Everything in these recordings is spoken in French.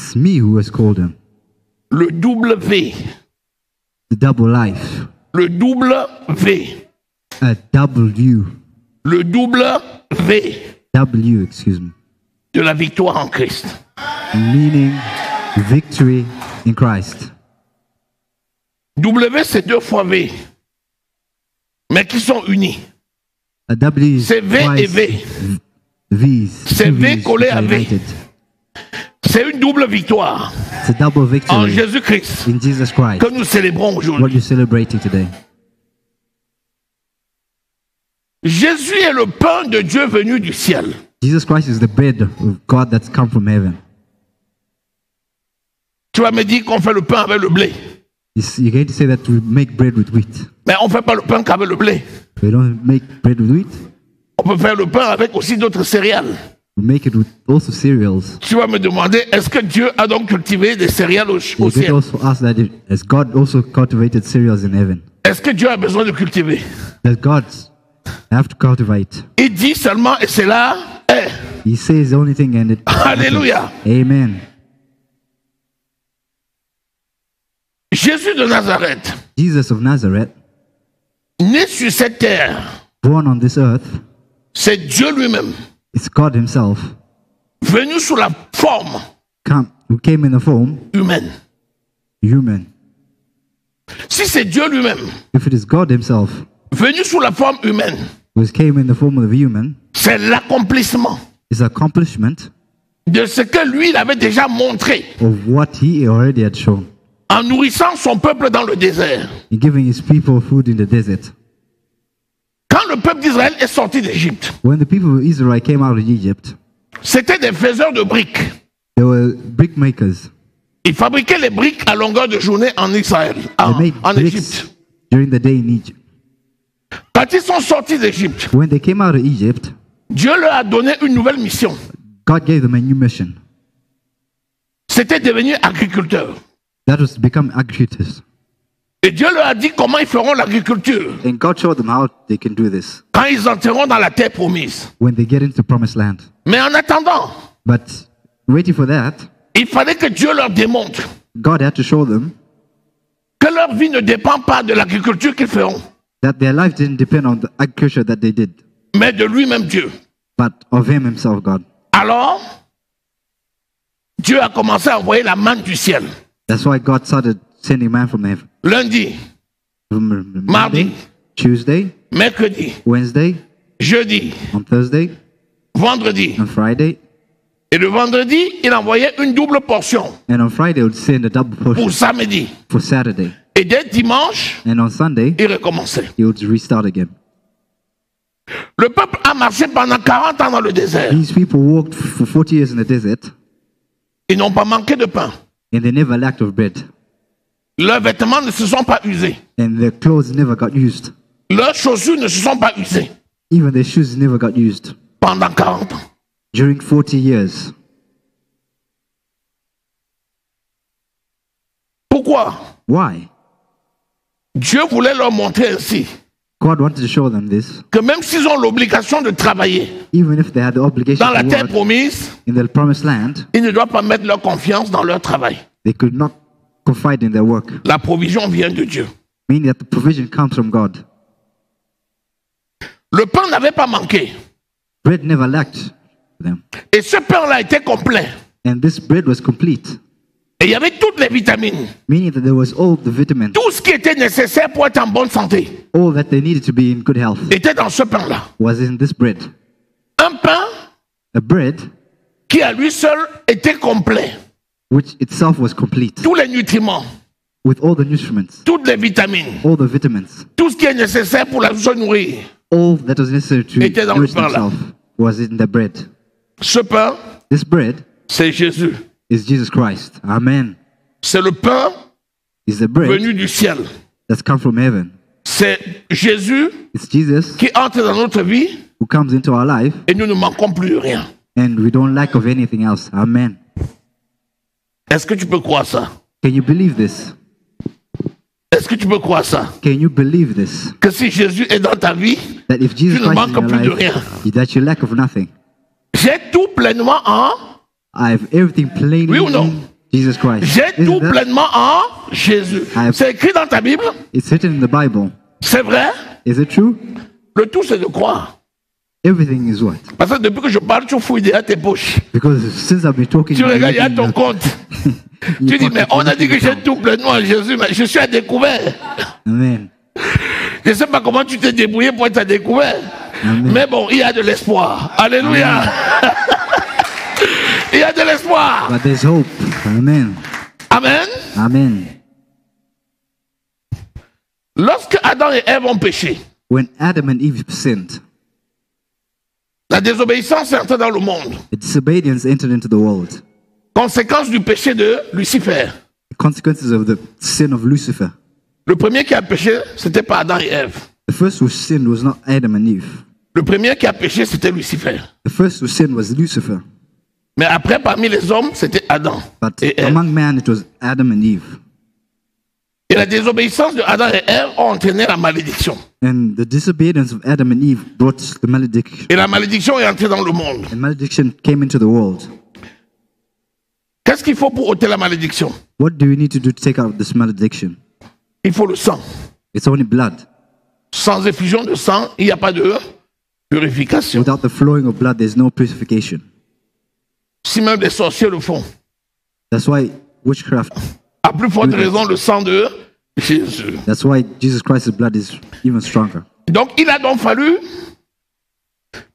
It's me who has called him. Le double V. The double life. Le double V. A W. Le double V W, excuse me. de la victoire en Christ. Meaning victory in Christ. W, c'est 2 fois V, mais qui sont unis. A W is C'est V et twice V. V's. C'est Two V V's collé which à are V. united. C'est une double victoire It's a double en victory Jésus-Christ in Jesus Christ. que nous célébrons What aujourd'hui. you're celebrating today. Jésus est le pain de Dieu venu du ciel. Jesus Christ is the bread of God that's come from heaven. Tu vas me dire qu'on fait le pain avec le blé. You're going to say that we make bread with wheat. Mais on ne fait pas le pain qu'avec le blé. We don't make bread with wheat. On peut faire le pain avec aussi d'autres céréales. We make it with also cereals. Tu vas me demander, est-ce que Dieu a donc cultivé des céréales au You could ciel? also ask that has God also cultivated cereals in heaven? Est-ce que Dieu a besoin de cultiver? Does God have to cultivate? Il dit seulement, et c'est là, He says the only thing and it Alléluia. happens. Amen. Jésus de Nazareth, Jesus of Nazareth, né sur cette terre, born on this earth, c'est Dieu lui-même, it's God himself, venu sous la forme who came in the form humaine. human. Si c'est Dieu lui-même, If it is God himself venu sous la forme humaine, who came in the form of a human, c'est l'accomplissement it's accomplishment de ce que lui, il avait déjà montré of what he already had shown en nourrissant son peuple dans le désert. in giving his people food in the desert. Quand le peuple d'Israël est sorti d'Égypte, When the people of Israel came out of Egypt, c'était des faiseurs de briques. they were brick makers. Ils fabriquaient les briques à longueur de journée en Israël, They made en bricks Égypte. during the day in Egypt. Quand ils sont sortis d'Égypte, When they came out of Egypt, Dieu leur a donné une nouvelle mission. God gave them a new mission. C'était devenir agriculteurs. That was to become agricultors. Et Dieu leur a dit comment ils feront l'agriculture And God showed them how they can do this quand ils entreront dans la terre promise. when they get into the promised land. Mais en attendant, But waiting for that, il fallait que Dieu leur démontre God had to show them que leur vie ne dépend pas de l'agriculture qu'ils feront, that their life didn't depend on the agriculture that they did, mais de lui-même Dieu. but of Him Himself, God. Alors, Dieu a commencé à envoyer la manne du ciel. That's why God started sending man from heaven. Lundi, From Mardi. Monday, Tuesday, mercredi, Wednesday, jeudi, on Thursday, vendredi. on Friday, Et le vendredi, il envoyait une double portion and on Friday would send a double pour portion samedi. for Saturday, Et dès dimanche, and on Sunday il recommençait. He would restart again. Le peuple a marché pendant 40 ans dans le désert. These people walked for 40 years in the desert, Ils n'ont pas manqué de pain. and they never lacked of bread, Leurs vêtements ne se sont pas usés. and their clothes never got used. Leurs chaussures ne se sont pas usées Even their shoes never got used. pendant 40 ans. During 40 years. Pourquoi? Why? Dieu voulait leur montrer ainsi God wanted to show them this. que même s'ils ont l'obligation de travailler Even if they had the obligation dans la to terre work promise, in the promised land, ils ne doivent pas mettre leur confiance dans leur travail. they could not confide in their work, La provision vient de Dieu. meaning that the provision comes from God. Le pain n'avait pas manqué. Bread never lacked for them. Et ce pain-là était complet. And this bread was complete, Et il y avait toutes les vitamines. meaning that there was all the vitamins, Tout ce qui était nécessaire pour être en bonne santé all that they needed to be in good health était dans ce pain-là. was in this bread. Un pain A bread qui à lui seul était complet. which itself was complete, Tous les nutriments, with all the nutriments, toutes les vitamines, all the vitamins, tout ce qui est nécessaire pour se nourrir. all that was necessary to était dans le nourish pain là. themselves was in the bread. Ce pain, This bread c'est Jésus. is Jesus Christ. Amen. C'est le pain Is the bread venu du ciel. that's come from heaven. C'est Jésus It's Jesus qui entre dans notre vie who comes into our life, et nous ne manquons plus de rien. and we don't lack of anything else. Amen. Est-ce que tu peux croire ça? Can you believe this? Est-ce que tu peux croire ça? Can you believe this? Que si Jésus est dans ta vie, That if Jesus tu ne Christ is manques in your plus de rien. life, that you lack of nothing. J'ai tout pleinement en I have everything plainly Oui ou non? Jesus Christ. J'ai Isn't tout that- pleinement en Jésus. have- C'est écrit dans ta Bible. It's written in the Bible. C'est vrai. Is it true? Le tout, c'est de croire. Everything is what? Parce que depuis que je parle, tu fouilles derrière tes poches. Because since I've been talking, Tu you're regardes, il y a looking ton at- compte. you Tu dis, pocket mais on a dit que everything j'ai tout pleinement en Jésus, mais je suis à découvert. Amen. Je ne sais pas comment tu t'es débrouillé pour être à découvert. Amen. Mais bon, il y a de l'espoir. Alléluia. Il y a de l'espoir. But there's hope. Amen. Amen. Amen. Lorsque Adam et Ève ont péché, When Adam and Eve sinned, la désobéissance est entrée dans le monde. the disobedience entered into the world. Conséquence du péché de Lucifer. The consequences of the sin of Lucifer. Le premier qui a péché, c'était pas Adam et Ève. The first who sinned was not Adam and Eve. Le premier qui a péché, c'était Lucifer. The first who sinned was Lucifer. Mais après, parmi les hommes, c'était Adam But et Ève. among man, it was Adam and Eve. Et la désobéissance de Adam et Ève a entraîné la malédiction. And the disobedience of Adam and Eve brought the malediction. Et la malédiction est entrée dans le monde. And malediction came into the world. Qu'est-ce qu'il faut pour ôter la malédiction? What do we need to do to take out this malediction? Il faut le sang. It's only blood. Sans effusion de sang, il n'y a pas de purification. Without the flowing of blood, there's no purification. Si même les sorciers le font, That's why witchcraft, à plus forte raison, le sang de Jésus. that's why Jesus Christ's blood is even stronger. Donc, il a donc fallu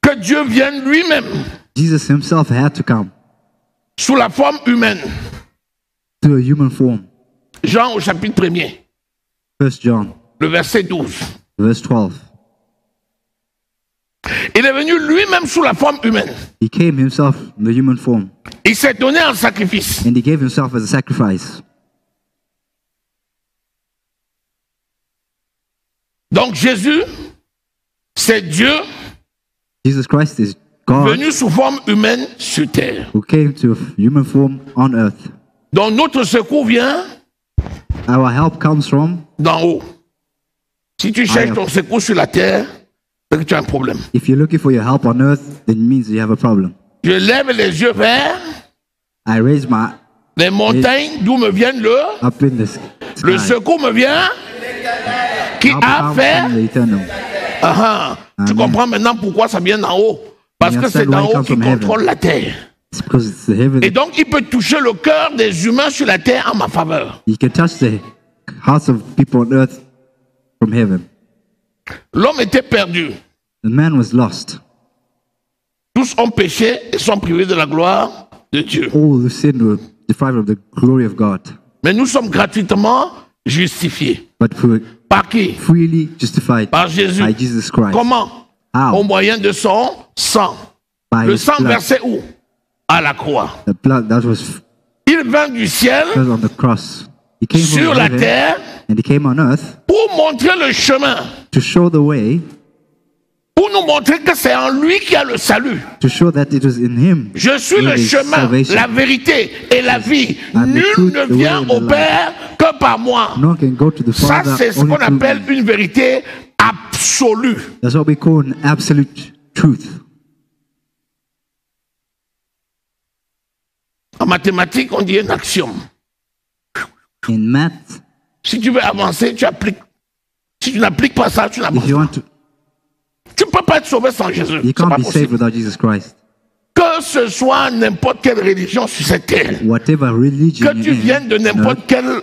que Dieu vienne lui-même, Jesus himself had to come sous la forme humaine. to a human form. Jean au chapitre 1er, 1 John, le verset 12. verse 12. Il est venu lui-même sous la forme humaine. He came himself in the human form, Il s'est donné en sacrifice. and he gave himself as a sacrifice. Donc Jésus, c'est Dieu Jesus Christ is God venu sous forme humaine sur terre. who came to a human form on earth. Donc notre secours vient Our help comes from, d'en haut. Si tu cherches ton secours sur la terre, c'est que tu as un problème. if you're looking for your help on earth, then it means you have a problem. Je lève les yeux vers I raise my les montagnes d'où me viennent up in the le sky. secours me vient qui Help a comes fait. from the eternal. Tu Amen. comprends maintenant pourquoi ça vient d'en haut. Parce You que c'est understand why d'en it haut comes qui from heaven. contrôle la terre. It's because it's the heaven. Et donc il peut toucher le cœur des humains sur la terre en ma faveur. You can touch the hearts of people on earth from heaven. L'homme était perdu. The man was lost. Tous ont péché et sont privés de la gloire de Dieu. All who sinned were deprived of the glory of God. Mais nous sommes gratuitement justifiés. But we were Par qui? freely justified Par Jésus. by Jesus Christ. Comment? How? Au moyen de son sang. By Le his sang blood. versé où? À la croix. The blood that was Il vint du ciel on the cross. He came sur from la heaven terre and he came on earth pour montrer le chemin. to show the way, Pour nous montrer que c'est en lui qu'il y a le salut. to show that it was in him. Je suis where le is chemin, salvation. la vérité et la vie. And the Nul truth, ne the way vient and the au life. Père que par moi. No one can go to the Ça, Father c'est ce only qu'on through appelle me. une vérité absolue. That's what we call an absolute truth. En mathématiques, on dit un axiome. In math, Si tu veux avancer, tu appliques. Si tu n'appliques pas ça, tu if n'avances you pas. want to, Tu ne peux pas être sauvé sans Jésus. you C'est can't pas be saved possible. without Jesus Christ. Que ce soit n'importe quelle religion sur cette terre, Whatever religion que tu you're viennes de in, n'importe quelle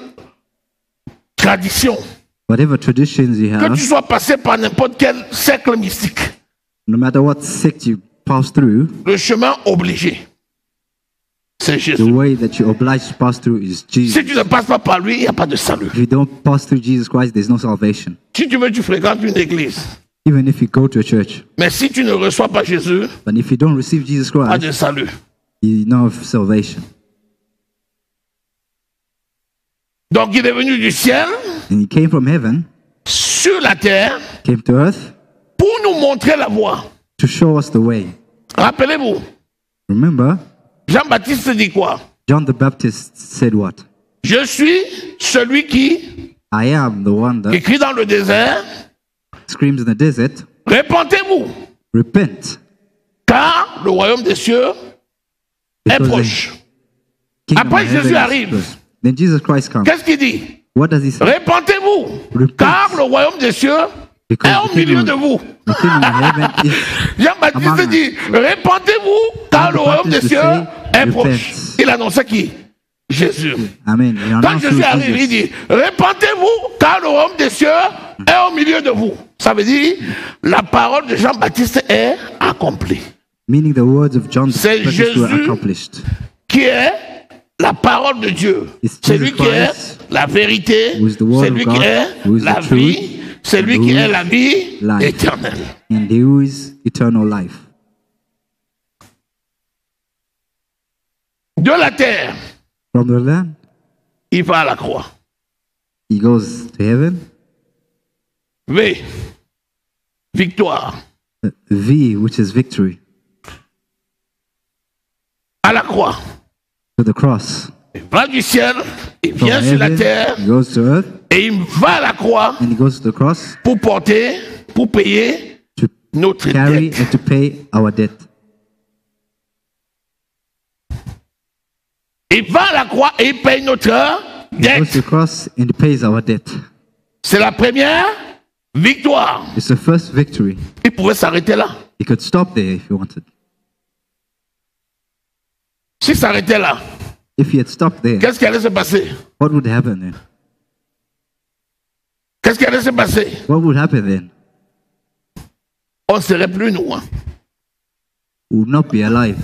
tradition, whatever traditions you que have, tu sois passé par n'importe quel cercle mystique, no matter what sect you pass through, le chemin obligé, c'est the Jésus. way that you're obliged to pass through is Si Jesus. tu ne passes pas par lui, il n'y a pas de salut. If you don't pass through Jesus Christ, there's no salvation. Si tu veux, tu fréquentes une église. Even if you go to a church, Mais si tu ne reçois pas Jésus, but if you don't receive Jesus pas Christ, de salut. you know of salvation. Donc il est venu du ciel And he came from heaven, sur la terre came to earth pour nous montrer la voie. to show us the way. Rappelez-vous, Remember, Jean-Baptiste dit quoi? John the Baptist said what? Je suis celui qui I am the one that crie dans le désert, screams in the desert, répentez-vous, repent, car le royaume des cieux est because proche. the kingdom Après, of Jésus heaven is arrive. close. Then Jesus Christ comes. Qu'est-ce qu'il dit? What does he say? Répentez-vous, Repent. car le royaume des cieux Because est the au milieu kingdom de of- vous. The kingdom of heaven is Jean-Baptiste among dit, us. répentez-vous, car John le the royaume des Baptist cieux say, est proche. repent. Il annonçait qui? Jésus. Amen. He Quand announced Jésus through arrive, il Jesus. dit, répentez-vous, car le royaume des cieux est au milieu de vous. Ça veut dire, la parole de Jean-Baptiste est accomplie. Meaning the words of John the C'est Baptist were Jésus. accomplished. Qui est la parole de Dieu. It's C'est Jesus lui qui est Christ, la vérité. who is the word C'est of lui God, qui est who is la the truth, vie. C'est lui and qui who est is la vie life. éternelle. And who is eternal life. De la terre, From the land, il va à la croix. he goes to heaven. V. Victoire. V, which is victory, À la croix. to the cross. Il va du ciel, il From vient sur la heaven, terre he goes to earth, et il va à la croix and he goes to the cross pour porter, pour payer to notre carry dette. and to pay our debt. Il va à la croix et il paye notre He goes to dette. the cross and he pays our debt. C'est la première victoire. It's the first victory. Il pouvait s'arrêter là. He could stop there if he wanted. S'il s'arrêtait là, If he had stopped there, qu'est-ce qui allait se passer? what would happen then? Qu'est-ce qui allait se passer? What would happen then? On ne serait plus nous. Hein. We would not be alive.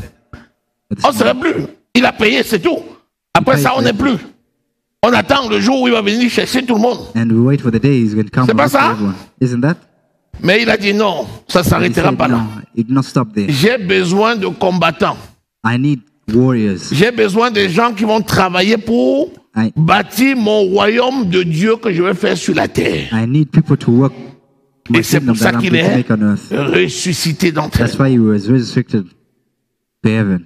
At this On ne serait moment. plus. Il a payé, c'est tout. Après ça, on n'est plus. On attend le jour où il va venir chercher tout le monde. And we wait for the day he's going to come C'est and pas look for ça? everyone. Isn't that? Mais il a dit non, ça ne He s'arrêtera said, pas là. no, it did not stop there. J'ai besoin de combattants. I need warriors. J'ai besoin de gens qui vont travailler pour I, bâtir mon royaume de Dieu que je vais faire sur la terre. I need people to work my Et c'est kingdom pour ça that I'm qu'il going to est make on earth. ressuscité d'entre That's eux. why he was resurrected to heaven.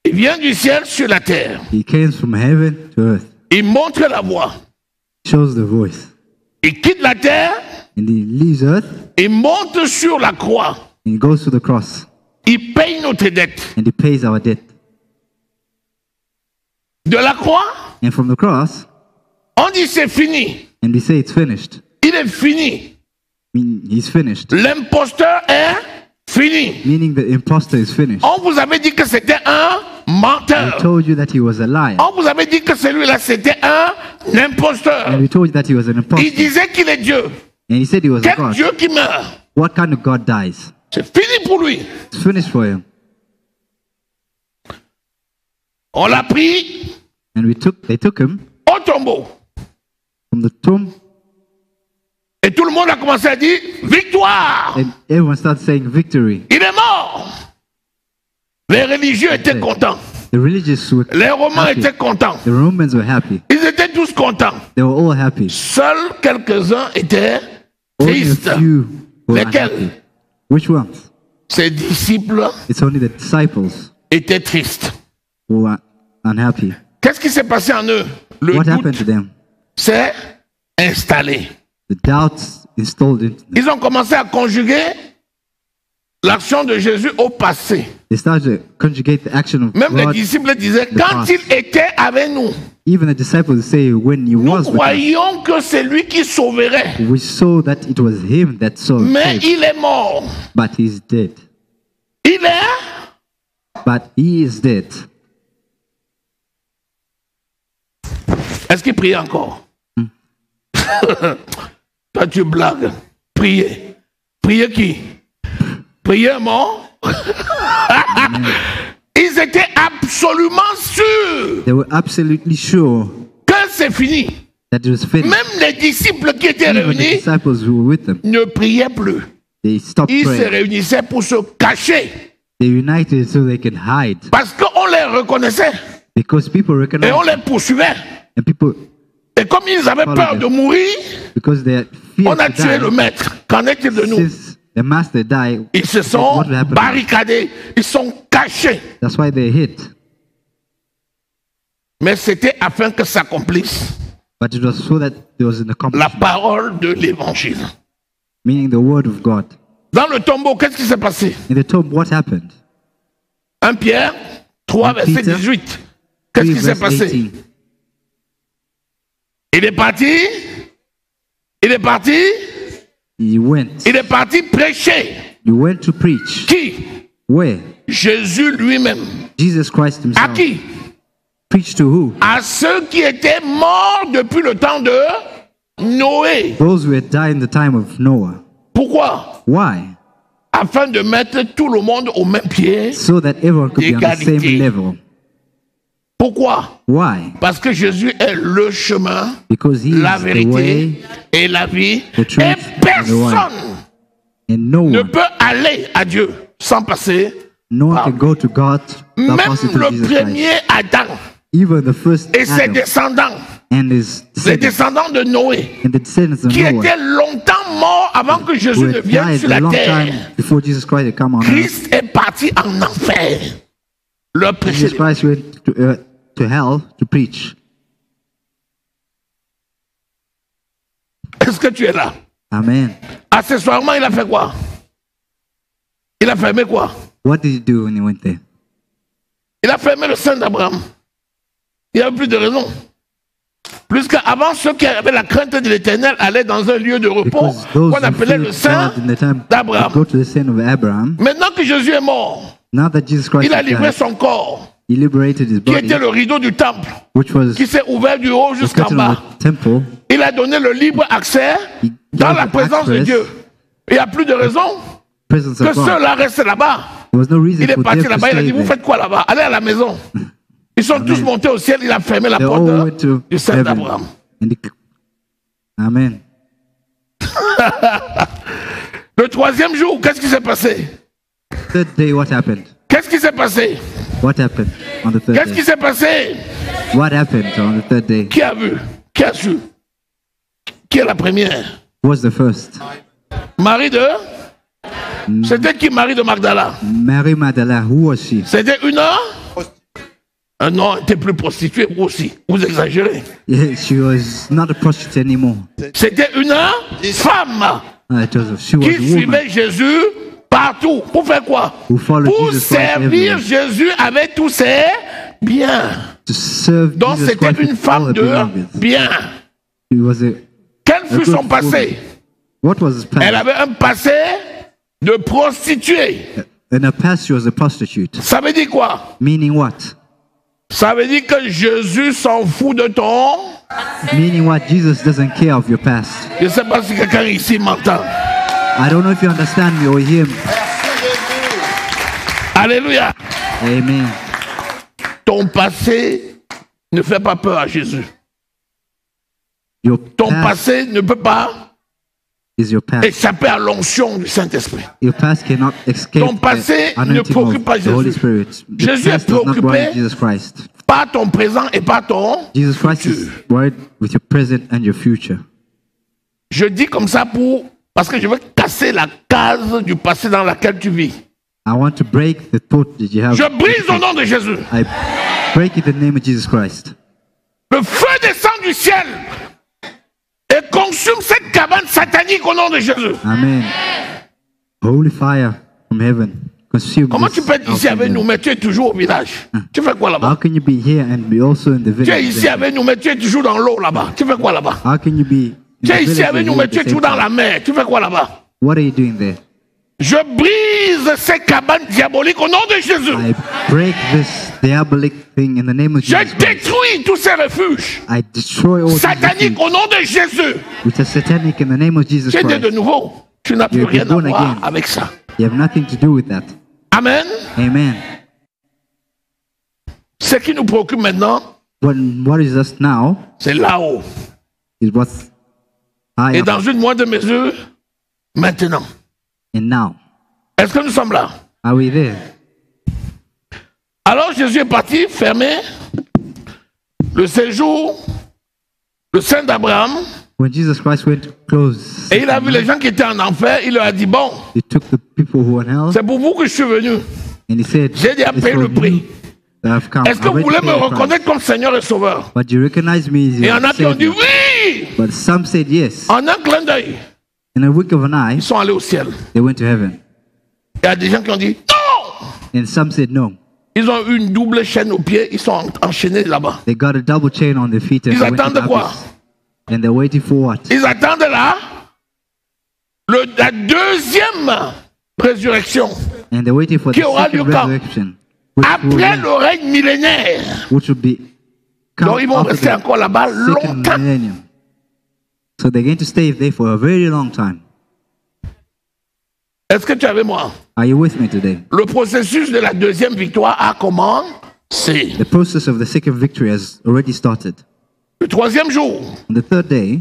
Il vient du ciel sur la terre. He came from heaven to earth. Il montre la voie. Shows the voice. Il quitte la terre. And he leaves earth Il monte sur la croix. and he goes to the cross. Il paye notre dette. And he pays our debt. De la croix, And from the cross, on dit c'est fini. and we say it's finished. Il est fini. He's finished. L'imposteur est fini. Meaning the imposter is finished. On vous avait dit que c'était un I menteur. told you that he was a liar. On vous avait dit que celui-là c'était un imposteur. And we told you that he was an Il impostor. disait qu'il est Dieu. And he said he was a Quel God. Dieu qui meurt? What kind of God dies? C'est fini pour lui. It's finished for him. On l'a pris And they took him au tombeau. from the tomb, Et tout le monde a commencé à dire victoire. and everyone started saying victory. Il est mort. Les religieux étaient contents. The religious were Les Romains happy. étaient contents. The Romans were happy. Ils étaient tous contents. They were all happy. Seuls quelques-uns étaient Only a tristes. few were Lesquels? unhappy. Which ones? Ses disciples It's only the disciples étaient tristes. who were unhappy. Qu'est-ce qui s'est passé en eux? Le What happened doute to them? s'est installé. The doubts installed into them. Ils ont commencé à conjuguer l'action de Jésus au passé. They started to conjugate the action of Même les God. disciples disaient, the quand past. il était avec nous, Even the disciples say when he nous was with us, croyions que c'est lui qui sauverait. we saw that it was him that Mais saved, il est mort. but he's dead. Il est. But he is dead. Est-ce qu'il prie encore? Toi, tu blagues. Priez. Priez qui? Priez un mort? Ils étaient absolument sûrs They were absolutely sure que c'est fini. that it was finished. Même les disciples qui étaient Even the réunis disciples who were with them, ne priaient plus. they stopped Ils se praying. réunissaient pour se cacher. They united so they could hide Parce qu'on les reconnaissait because people et on recognized les poursuivait. and people Et comme ils avaient peur de mourir, because they had fear on a to tué le die. maître. Qu'en est-il de nous? Since the master died, Ils se what sont would happen? barricadés, ils sont cachés. That's why they hid. Mais c'était afin que s'accomplisse But it was so that there was an la accomplishment, parole de l'évangile. meaning the word of God. Dans le tombeau, qu'est-ce qui s'est passé? In the tomb, what happened? Un Pierre 3, And verset Peter 18. Qu'est-ce 3 qui s'est verse passé? 18. Il est parti. Il est parti. He went. Il est parti prêcher. He went to preach. Qui? Where? Jésus lui-même. Jesus Christ À himself. qui? Preached to who? À ceux qui étaient morts depuis le temps de Noé. Those who had died in the time of Noah. Pourquoi? Why? Afin de mettre tout le monde au même pied. So that everyone could be on the same Égalité. level. Pourquoi? Why? Parce que Jésus est le chemin, Because he la is the way, vérité et la vie. the truth, Et and the life. personne And no ne one, peut aller à Dieu sans passer. no one par- can go to God without Même passing through le Jesus Christ. premier Adam Even the first et ses Adam descendants, and his les descendants descendants de Noé, and the descendants of qui Noah, étaient longtemps morts avant que who Jésus ne had vienne died sur a la long terre. time before Jesus Christ had come on earth. Christ est parti en enfer. Leur prêcher. Jesus Christ went to hell to preach. Est-ce que tu es là? Amen. Accessoirement, il a fait quoi? Il a fermé quoi? What did he do when he went there? Il a fermé le sein d'Abraham. Il n'y avait plus de raison. Plus qu'avant, ceux qui avaient la crainte de l'Éternel allaient dans un lieu de repos Because those qu'on who appelait le feared sein God in the time d'Abraham. would go to the sin of Abraham. Maintenant que Jésus est mort, Now that Jesus Christ il a had livré died, son corps, he liberated his qui body, était le rideau du temple, which was qui s'est ouvert du haut the jusqu'en curtain bas. of the temple. Il a donné le libre accès He dans gave la the présence de access, Dieu. Il n'y a plus de raison presence que of God. ceux-là restent là-bas. There was no reason Il est for parti them to là-bas, il a stay dit, vous there. faites quoi là-bas? Allez à la maison. Ils sont tous montés au ciel, il a fermé la They all porte went to du sein heaven. d'Abraham. And Amen. Le troisième jour, qu'est-ce qui s'est passé? Third day, what happened? Qu'est-ce qui s'est passé? What happened on the third Qu'est-ce qui day? s'est passé? What happened on the third day? Qui a vu? Qui a su? Qui est la première? Who was the first? Marie de? C'était qui Marie de Magdala? Mary Magdalene. Who was she? C'était une? Non, elle n'était plus prostituée, vous aussi. Vous exagérez. Yeah, she was not a prostitute anymore. C'était une femme She was qui a woman suivait Jésus partout. Pour faire quoi? who followed Pour Jesus Christ servir everywhere. Jésus avec tous ses biens. To serve Donc Jesus c'était Christ une with all femme her de belongings. bien. She was Quel fut good son passé? What was his Elle past? avait un passé de prostituée. In her past, she was a prostitute. Ça veut dire quoi? Meaning what? Ça veut dire que Jésus s'en fout de ton... Meaning what? Jesus doesn't care of your past. Je ne sais pas si quelqu'un ici m'entend. I don't know if you understand me or hear me. Alléluia. Amen. Ton passé ne fait pas peur à Jésus. Your Ton past passé ne peut pas is your past. échapper à l'onction du Saint-Esprit. Your past cannot escape Ton passé the ne anointing préoccupe of pas the Holy Jésus. Spirit. The Jésus est past does not préoccupé worry Jesus Christ. Pas ton présent et pas ton Jesus Christ is futur. worried with your present and your future. Je dis comme ça parce que je veux casser la case du passé dans laquelle tu vis. I want to break the thought that you have. Je brise au nom de Jésus. I break it in the name of Jesus Christ. Le feu descend du ciel et consume cette cabane satanique au nom de Jésus. Amen. Holy fire from heaven. Consume Comment this tu peux être ici avec nous, mais tu es toujours au village? Tu fais quoi How là-bas? can you be here and be also in the Tu es village? ici avec nous, mais tu es toujours dans l'eau là-bas. Tu fais quoi là-bas? How can you be in Tu the es ici village avec and nous, here mais at tu es the toujours same dans la time? mer. Tu fais quoi là-bas? What are you doing there? Je brise ces cabanes diaboliques au nom de Jésus. I break this diabolic thing in the name of Je Jesus Christ. détruis tous ces refuges I destroy all these sataniques refuge, au nom de Jésus. which are satanic in the name of Jesus Tu es né de Christ. nouveau. Tu n'as plus You've rien been à born voir again. avec ça. You have nothing to do with that. Amen. Amen. Ce qui nous préoccupe maintenant, What is us now c'est là-haut. is what's high Et up dans une moindre mesure, maintenant. and now. Est-ce que nous sommes là? Are we there? Alors Jésus est parti fermer le séjour, le sein d'Abraham, When Jesus Christ went to close, et il a vu les gens qui étaient en enfer, il leur a dit, bon, he took the people who were in hell c'est pour vous que je suis venu. and he said, J'ai déjà "It's payé for le prix. you that I've come. Est-ce que I vous already voulez paid me the price. reconnaître comme Seigneur et Sauveur? But you recognize me as Et il y en your a qui ont dit Savior." oui. But some said yes. En un clin d'œil, In a wink of an eye, ils sont allés au ciel. they went to heaven. Il y a des gens qui ont dit non. And some said no. Ils ont une double chaîne aux pieds, ils sont enchaînés là-bas. They got a double chain on their feet and Ils they went to attendent quoi? Baptist. And they're waiting for what? Ils attendent là la deuxième résurrection And they're waiting for the Qui aura second lieu quand? resurrection, which après le règne millénaire. will be Donc ils vont after rester the encore là-bas second longtemps. millennium. So they're going to stay there for a very long time. Est-ce que tu es avec moi? Are you with me today? Le processus de la deuxième victoire a commencé. The process of the second victory has already started. Le troisième jour, On the third day,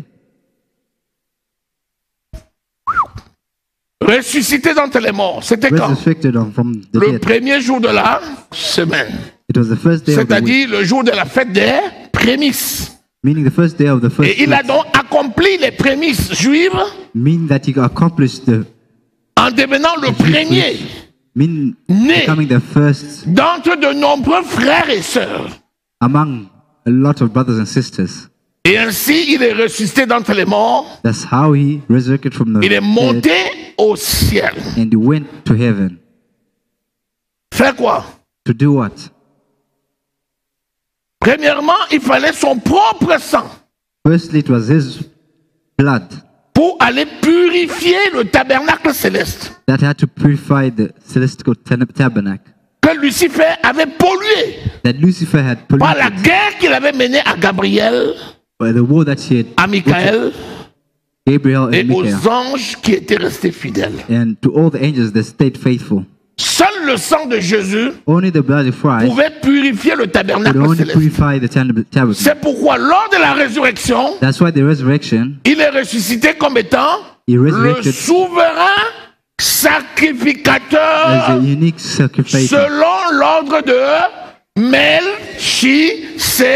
ressuscité d'entre les morts. C'était quand? resurrected from the Le dead. premier jour de la semaine. It was the first day of the week, C'est-à-dire le jour de la fête des prémices. meaning the first day of the first Et il a week, donc accompli les prémices juives meaning that he accomplished the en devenant le premier mean Né. becoming the first d'entre de nombreux frères et sœurs. among a lot of brothers and sisters. Et ainsi, il est ressuscité d'entre les morts. That's how he resurrected from the Il est dead monté au ciel. and he went to heaven. Faire quoi? To do what? Premièrement, il fallait son propre sang Firstly, it was his blood pour aller purifier le tabernacle céleste that had to purify the celestial tabernacle que Lucifer avait pollué that Lucifer had par la polluted guerre qu'il avait menée à Gabriel, by the war that he had à Michael Gabriel et and aux Michael, anges qui étaient restés fidèles. and to all the angels that stayed faithful. Seul le sang de Jésus Only the blood of Christ pouvait purifier le could tabernacle only céleste. purify the tabernacle. C'est pourquoi lors de la résurrection, That's why the resurrection, il est ressuscité comme étant he le resurrected souverain as sacrificateur a unique sacrifice selon l'ordre de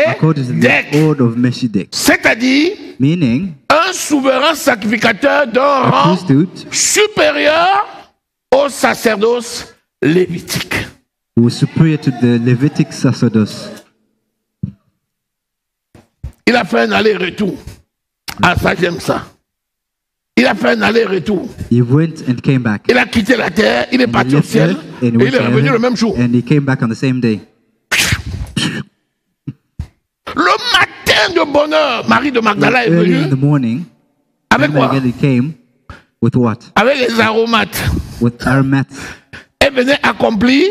according to the Melchisedec. order of Melchizedek, C'est-à-dire meaning un souverain sacrificateur d'un a rang priesthood supérieur au sacerdoce lévitique. who was superior to the Levitic sacerdoce. Il a fait un aller-retour. Ah, ça, j'aime ça. Il a fait un aller-retour. He went and came back. Il a quitté la terre, il est And he parti au left ciel, earth et and he went il est to revenu heaven, le même jour. and he came back on the same day. Le matin de bonheur, Marie de Magdala est Early in the venue morning, avec quoi? Mary came with what? Avec les aromates. With aromats. Elle venait accomplir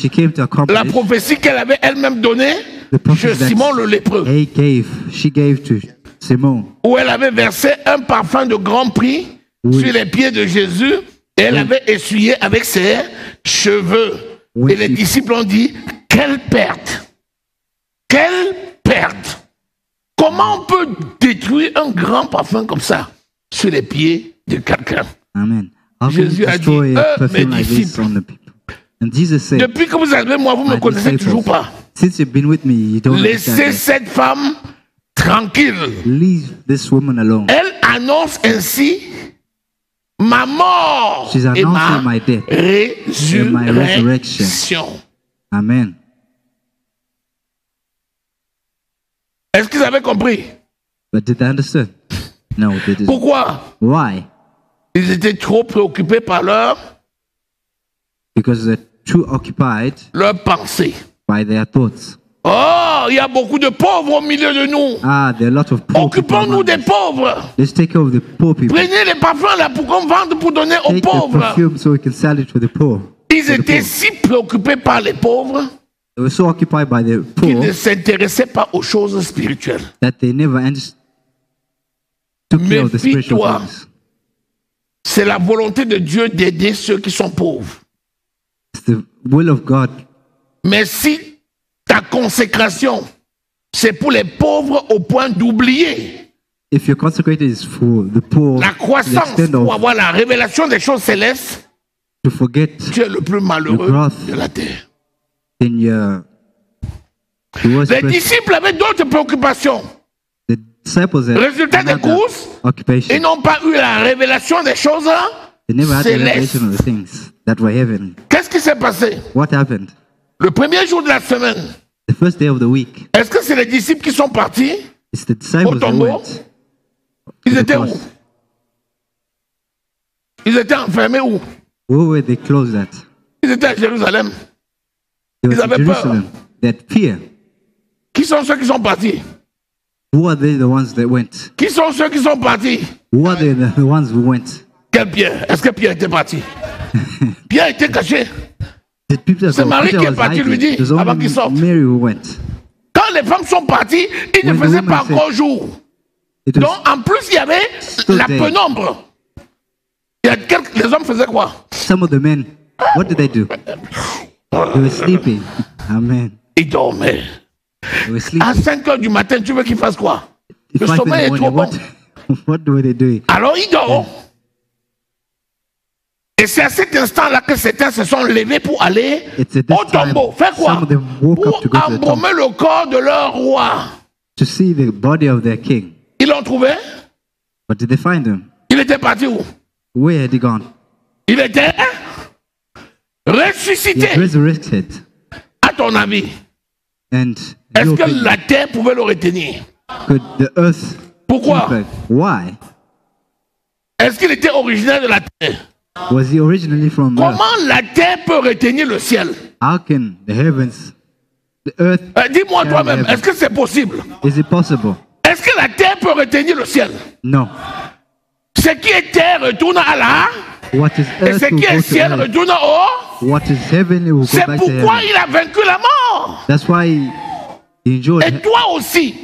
She came to la accomplish prophétie qu'elle avait elle-même donnée the chez prophecy Simon le lépreux, she gave to Simon. où elle avait versé un parfum de grand prix Oui. sur les pieds de Jésus et elle avait essuyé avec ses cheveux. Oui. Et les disciples ont dit, quelle perte! Quelle perte! Comment on peut détruire un grand parfum comme ça sur les pieds de quelqu'un? Amen. How can Jésus you a destroy dit, a mes perfume like this disciples, on the people? And Jesus said, depuis que vous avez moi, vous ne me my connaissez disciples, toujours pas. since you've been with me, you don't Laissez understand. cette femme tranquille. Leave this woman alone. Elle annonce ainsi ma mort She's et ma announcing my death and my resurrection. résurrection. Amen. Est-ce qu'ils avaient compris? But did they understand? No, they didn't. Pourquoi? Why? Ils étaient trop préoccupés par Because they're too occupied leur pensée. by their thoughts. Oh, il y a beaucoup de pauvres au milieu de nous. Ah, there are a lot of poor people. Occupons-nous among des us. pauvres. Let's take care of the poor people. Prenez les parfums là pour qu'on vende pour donner aux Take the pauvres. perfume so we can sell it for the poor. Ils For the étaient poor. si préoccupés par les pauvres They were so occupied by the qu'ils poor ne s'intéressaient pas aux choses spirituelles. that they never took care of the spiritual Méfie-toi. things. C'est la volonté de Dieu d'aider ceux qui sont pauvres. It's the will of God. Mais si ta consécration, c'est pour les pauvres au point d'oublier If your consecrated is for the poor, la to the croissance extent pour of avoir la révélation des choses célestes, to forget, tu es le plus malheureux Le growth. de la terre. then you're the worst Les person. disciples avaient d'autres préoccupations. The disciples had Résultat des another courses, occupation. ils n'ont pas eu la révélation des choses They never had the célestes. revelation of the things that were heaven. Qu'est-ce qui s'est passé? What happened? Le premier jour de la semaine, The first day of the week, est-ce que c'est les disciples qui sont partis? it's the disciples that tombeau. went. Ils the étaient où? cross. Ils étaient enfermés où? Where were they closed at? Ils étaient à Jérusalem. They Ils were to avaient peur. Jerusalem. They had fear. Qui sont ceux qui sont partis? Who are they, the ones that went? Qui sont ceux qui sont partis? Who are they, the ones who went? Quel Pierre? Est-ce que Pierre était parti? Pierre était caché. The people that C'est go, Marie Peter qui est was partie, lui hiding. dit, There's avant only qu'il sorte. Mary who went. Quand les femmes sont parties, il ne When the faisait woman pas said- encore jour. It was Donc, en plus, il y avait Still la there. pénombre. Les hommes faisaient quoi? some of the men. What did they do? They were sleeping. Amen. Ils dormaient. They were sleeping. À 5 heures du matin, tu veux qu'ils fassent quoi? At Le 5 in sommeil the est trop morning, bon. what were they doing? Alors, ils dorment. Et c'est à cet instant-là que certains se sont levés pour aller It's at this au tombeau. time Faire quoi? some of them woke Pour up to go to the tomb embaumer le corps de leur roi. to see the body of their king. Ils l'ont trouvé? But did they find him? Il était parti où? Where had he gone? Il était He ressuscité. had resurrected. À ton avis, And est-ce your que opinion, la terre pouvait le retenir? could the earth Pourquoi? keep it? Why? Est-ce qu'il était originaire de la terre? Was he originally from earth? Comment la terre peut retenir le ciel? How can the heavens, the earth, Dis-moi toi-même, est-ce que c'est possible? is it possible? Est-ce que la terre peut retenir le ciel? No. Ce qui est terre retourne à la, What is et earth ce will qui est go to ciel earth. retourne au. What is heavenly will go C'est back to pourquoi heaven. il a vaincu la mort. That's why he enjoyed Et toi aussi,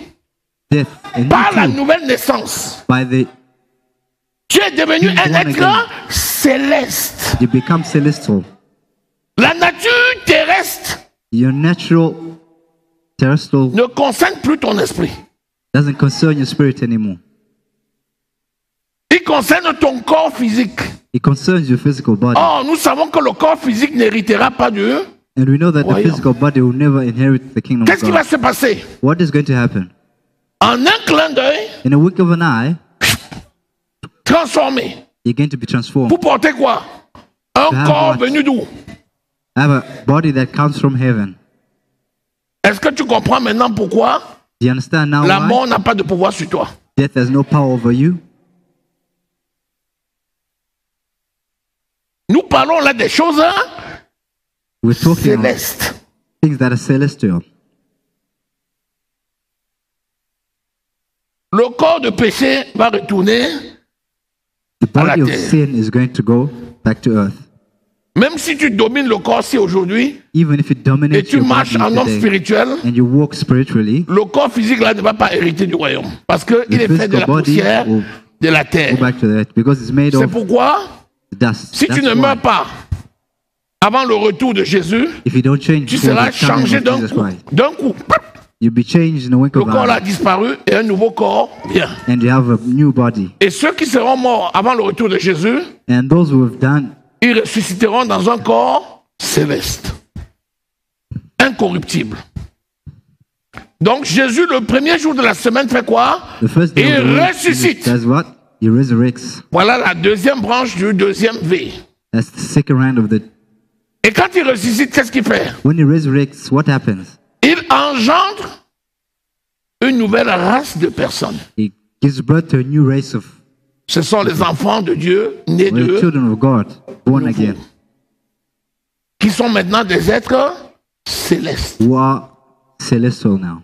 death. And par la you too, nouvelle naissance, by the tu es devenu Being un born être again. céleste. you become celestial. La nature terrestre Your natural terrestrial ne concerne plus ton esprit. doesn't concern your spirit anymore. Il concerne ton corps physique. It concerns your physical body. Or, nous savons que le corps physique n'héritera pas de. And we know that the Voyons. physical body will never inherit the kingdom of Qu'est-ce qui va God. se passer? What is going to happen? En un clin d'œil, In a wink of an eye, transformé. you're going to be transformed. Pour porter quoi? Un have corps what? venu d'où? Have a body that comes from heaven. Est-ce que tu comprends maintenant pourquoi Do you understand now la why mort n'a pas de pouvoir sur toi? death has no power over you? Nous parlons là des choses We're talking about célestes. things that are celestial. Le corps de péché va retourner, The À la body of terre. sin is going to go back to earth. même si tu domines le corps-ci aujourd'hui Even if it et dominates tu your marches body en homme today spirituel, and you walk spiritually, le corps physique là ne va pas hériter du royaume. Parce qu'il the est fait de la physical body poussière will de la go terre. back to the earth because it's made C'est of pourquoi, dust. si tu That's ne why. meurs pas avant le retour de Jésus, If you don't change tu before seras the coming changé of d'un Jesus coup. Christ, D'un coup, you'll be changed in a wink le of corps an là a eye, disparu et un nouveau corps vient. and you have a new body. Et ceux qui seront morts avant le retour de Jésus, And those who have done, ils ressusciteront dans un corps céleste, incorruptible. Donc Jésus, le premier jour de la semaine, fait quoi? the first day Il of the week, ressuscite. Jesus does what? He resurrects. Voilà la deuxième branche du deuxième V. That's the second round of the. Et quand il ressuscite, qu'est-ce qu'il fait? When he resurrects, what happens? Il engendre une nouvelle race de personnes. He gives birth to a new race of Ce sont les enfants de Dieu, nés the d'eux, children of God, born again, qui sont maintenant des êtres célestes. who are celestial now.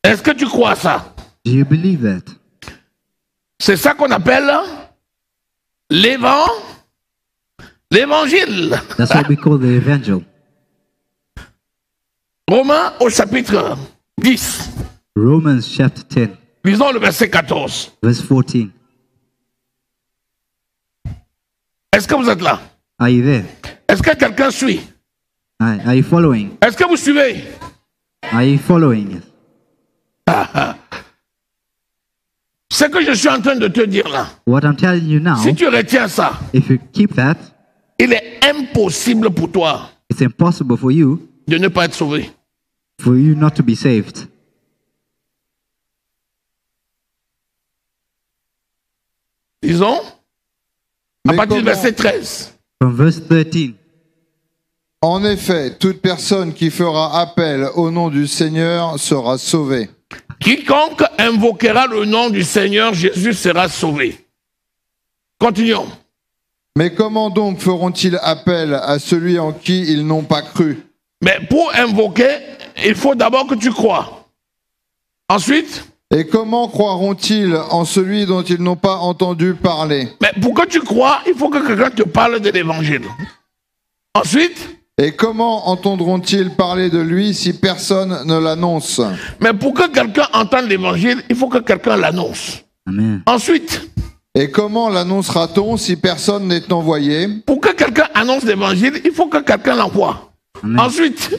Est-ce que tu crois ça? Do you believe that? C'est ça qu'on appelle l'évangile. That's what we call the evangel. Romains au chapitre 10. Romans chapter 10, Lisons le verset 14. verse 14. Est-ce que vous êtes là? Are you there? Est-ce que quelqu'un suit? Are you following? Est-ce que vous suivez? Are you following? Ce que je suis en train de te dire là, What I'm telling you now, si tu retiens ça, if you keep that, il est impossible pour toi it's impossible for you de ne pas être sauvé. not to be saved. Disons, à Mais partir du comment- verset 13. From verse 13. En effet, toute personne qui fera appel au nom du Seigneur sera sauvée. Quiconque invoquera le nom du Seigneur Jésus sera sauvé. Continuons. Mais comment donc feront-ils appel à celui en qui ils n'ont pas cru? Mais pour invoquer, il faut d'abord que tu crois. Ensuite, Et comment croiront-ils en celui dont ils n'ont pas entendu parler? mais pour que tu crois, il faut que quelqu'un te parle de l'évangile. Ensuite, Et comment entendront-ils parler de lui si personne ne l'annonce? mais pour que quelqu'un entende l'évangile, il faut que quelqu'un l'annonce. Amen. Ensuite, Et comment l'annoncera-t-on si personne n'est envoyé? pour que quelqu'un annonce l'évangile, il faut que quelqu'un l'envoie. Amen. Ensuite,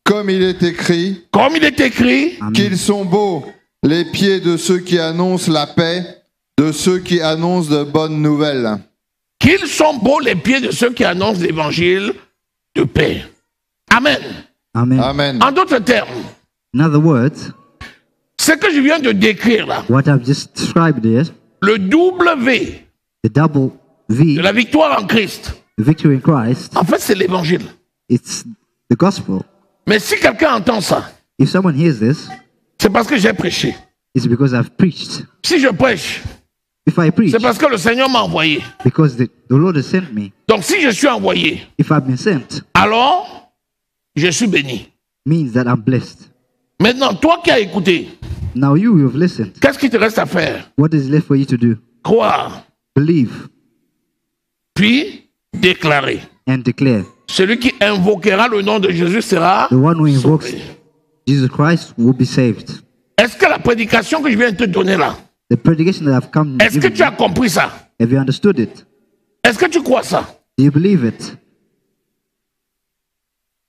Comme il est écrit, comme il est écrit, Amen. qu'ils sont beaux les pieds de ceux qui annoncent la paix, de ceux qui annoncent de bonnes nouvelles. qu'ils sont beaux les pieds de ceux qui annoncent l'évangile de paix. Amen. Amen. Amen. En d'autres termes, In other words, ce que je viens de décrire là, what I've just described is le W the double V, de la victoire en Christ, the victory in Christ. en fait, c'est l'évangile. It's the gospel. Mais si quelqu'un entend ça, If someone hears this, c'est parce que j'ai prêché. it's because I've preached. Si je prêche, If I preach, c'est parce que le Seigneur m'a envoyé. because the Lord has sent me. Donc si je suis envoyé, If I've been sent, alors je suis béni. means that I'm blessed. Maintenant, toi qui as écouté, Now you have listened. qu'est-ce qu'il te reste à faire? What is left for you to do? Croire, Believe puis déclarer. and declare. Celui qui invoquera le nom de Jésus sera The one who invokes sauvé. Jesus Christ will be saved. Est-ce que la prédication que je viens de te donner là, The predication that I've come est-ce que given tu as you, compris ça? have you understood it? Est-ce que tu crois ça? Do you believe it?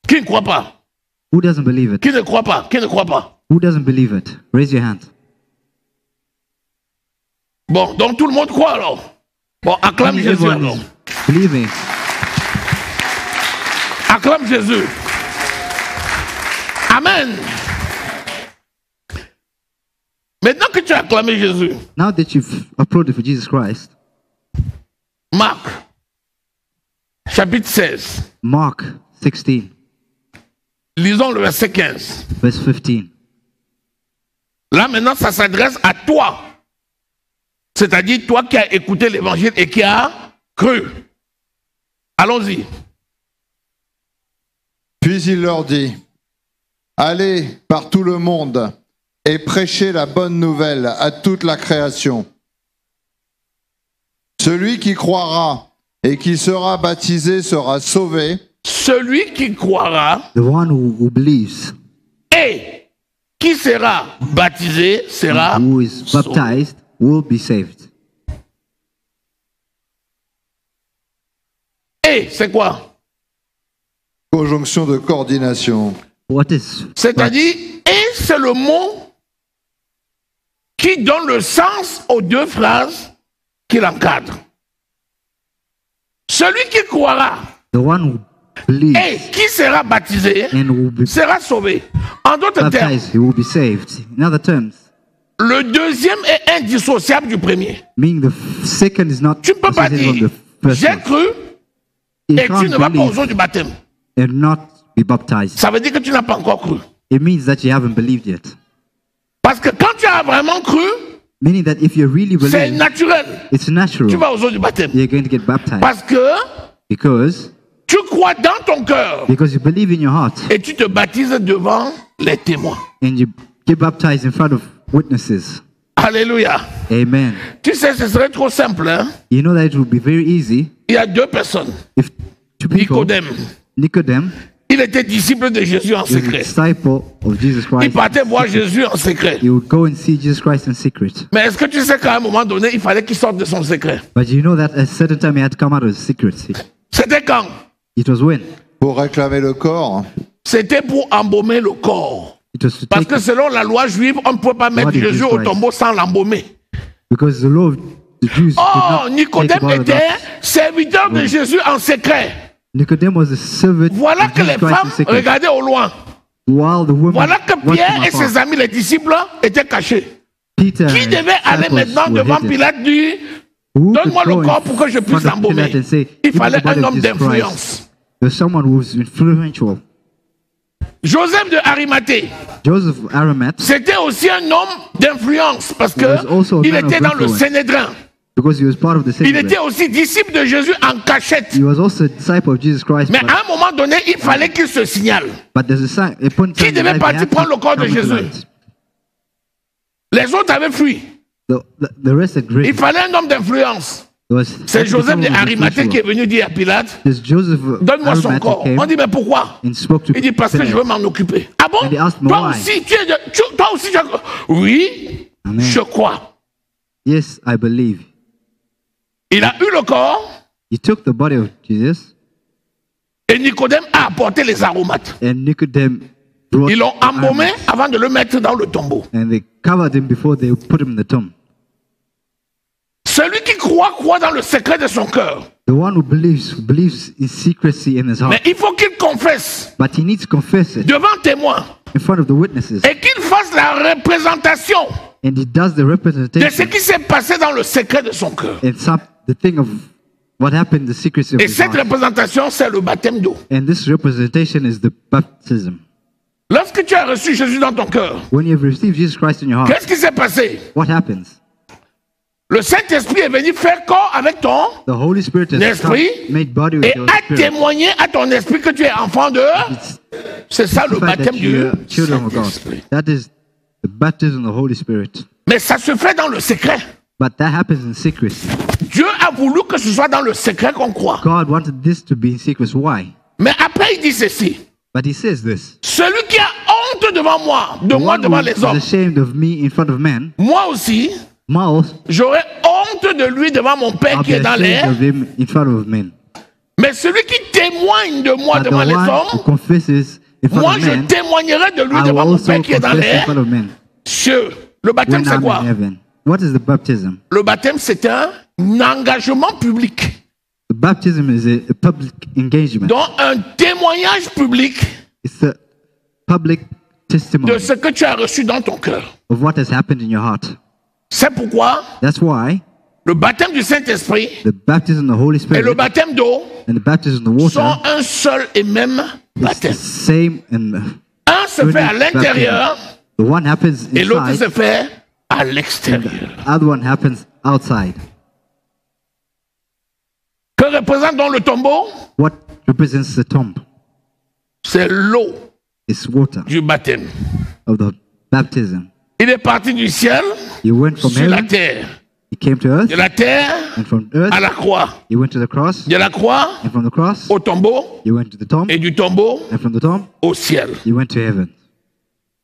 Qui ne croit pas? Who doesn't believe it? Qui ne croit pas? Qui ne croit pas? Who doesn't believe it? Raise your hand. Bon, donc tout le monde croit alors. Bon, acclame Jésus Everyone alors. is believing. Acclame Jésus. Amen. Maintenant que tu as acclamé Jésus, Now that you've applauded for Jesus Christ, Marc, chapitre 16, Mark 16, lisons le verset 15. verse 15. Là maintenant, ça s'adresse à toi. C'est-à-dire toi qui as écouté l'évangile et qui as cru. Allons-y. Puis il leur dit, allez par tout le monde et prêchez la bonne nouvelle à toute la création. Celui qui croira et qui sera baptisé sera sauvé, Celui qui croira The one who believes, et qui sera baptisé sera who is sauvé. baptized, will be saved. Et c'est quoi? conjonction de coordination. What is C'est-à-dire, et c'est le mot qui donne le sens aux deux phrases qu'il encadre. Celui qui croira the one who believes et qui sera baptisé and will be sera sauvé. En d'autres termes, baptized, he will be saved. In other terms, le deuxième est indissociable du premier. meaning second is not Tu ne peux pas associated dire, with the first j'ai one. cru You et tu can't ne vas pas aux believe eaux du baptême. and not be baptized. Ça veut dire que tu n'as pas encore cru. It means that you haven't believed yet. Parce que quand tu as vraiment cru, Meaning that if you really c'est believe, naturel. it's Tu natural. vas aux eaux du baptême. You're going to get baptized Parce que because tu crois dans ton cœur you believe in your heart et tu te baptises devant les témoins. and you get baptized in front of witnesses. Alléluia. Amen. Tu sais, ce serait trop simple. Hein? You know that it would be very easy Il y a deux personnes. if two people, Nicodème, Nicodem, il était disciple de Jésus en was a secret. disciple of Jesus Il Christ. partait voir Jésus en secret. He would go and see Jesus Christ in secret. Mais est-ce que tu sais qu'à un moment donné, il fallait qu'il sorte de son secret? But you know that at a certain time he had to come out of his secret. C'était quand? It was when? Pour réclamer le corps, C'était pour embaumer le corps. It was to Parce take que selon la loi juive, on ne peut pas mettre What is Jésus this au Christ? tombeau sans l'embaumer. because the law of the Jews Oh, could not take Nicodème about était that. serviteur de Jésus en secret. Nicodemus was a servant Voilà of que Jesus les Christ femmes in secret. regardaient au loin. While the women Voilà que watched Pierre from et afar. ses amis, les disciples, étaient cachés. Peter Qui and devait aller disciples maintenant were devant hidden. Pilate dire, Who could donne-moi go le in corps pour que je puisse front of l'embaumer. Pilate and say, Il "Give me fallait the body un of homme Jesus Christ"? d'influence. There's someone who was influential. Joseph de Arimathée, Joseph Arimath c'était aussi un homme d'influence parce was also a que il man était of dans le influence. Sénédrin. Because he was part of the same Il était bread. aussi disciple de Jésus en cachette. He was also a disciple of Jesus Christ. Mais à un moment donné, il fallait qu'il se signale. But there's a point in Qui time in devait life, partir he had to prendre le corps de come to Jésus? light. Les autres avaient fui. The rest had Il written. fallait un homme d'influence. C'est Joseph d'Arimathée qui est venu dire à Pilate, Joseph donne-moi son Arimathea corps. came On dit, mais pourquoi? and spoke to Il dit, parce que je Pilate. veux m'en occuper. Ah bon? And he asked me Toi why. aussi, toi aussi, tu as... Oui, Amen. je crois. Yes, I believe. Il a eu le corps He took the body of Jesus, et Nicodème a apporté les aromates. and Nicodemus brought Ils l'ont the embaumé aromates, avant de le mettre dans le tombeau. and they covered him before they put him in the tomb. Celui qui croit dans le secret de son cœur. The one who believes in secrecy in his Mais heart, il faut qu'il confesse but he needs to confess it devant témoins in front of the witnesses, et qu'il fasse la représentation and he does the de ce representation qui s'est passé dans le secret de son cœur. and the thing of what happened in the secrecy of Et his cette heart. représentation, c'est le baptême d'eau. And this representation is the baptism. Lorsque tu as reçu Jésus dans ton cœur, When you have received Jesus Christ in your heart, qu'est-ce qui s'est passé? what happens? Le Saint-Esprit est venu faire corps avec ton The Holy Spirit has come, esprit made body with et your a spirit. témoigné à ton esprit que tu es enfant de... C'est ça le The fact baptême that du you are children of God. Saint-Esprit. That is the baptism of the Holy Spirit. Mais ça se fait dans le secret. But that happens in secrecy. Dieu a voulu que ce soit dans le secret qu'on croit. God wanted this to be in secret. Why? Mais après, il dit ceci. But he says this. Celui qui a honte devant moi, de The moi one devant who les is hommes, ashamed of me in front of men, moi aussi, mouth, j'aurai honte de lui devant mon Père I'll qui be est dans ashamed l'air. of him in front of men. Mais celui qui témoigne de moi But the devant les one who hommes, confesses in front moi of je men, témoignerai de lui I will devant mon also Père qui est dans confess in l'air. front of men Cieux. Le baptême, when c'est I'm quoi? in heaven. What is the baptism? Le baptême, c'est un engagement public. The baptism is a public engagement. Donc, un témoignage public It's a public testimony de ce que tu as reçu dans ton cœur. of what has happened in your heart. C'est pourquoi That's why le baptême du Saint-Esprit the baptism of the Holy et Spirit le baptême d'eau and the baptism of the sont water un seul et même is the baptême. same, and Un se fait à l'intérieur the one happens et l'autre se inside, fait à l'extérieur. the other one happens outside. Que représente donc le tombeau? What represents the tomb? C'est l'eau It's water du baptême. of the baptism. Il est parti du ciel He went from sur la heaven, terre. he came to earth, De la terre and from earth, à la croix. he went to the cross, De la croix and from the cross, au tombeau he went to the tomb, et du tombeau and from the tomb, au ciel. he went to heaven.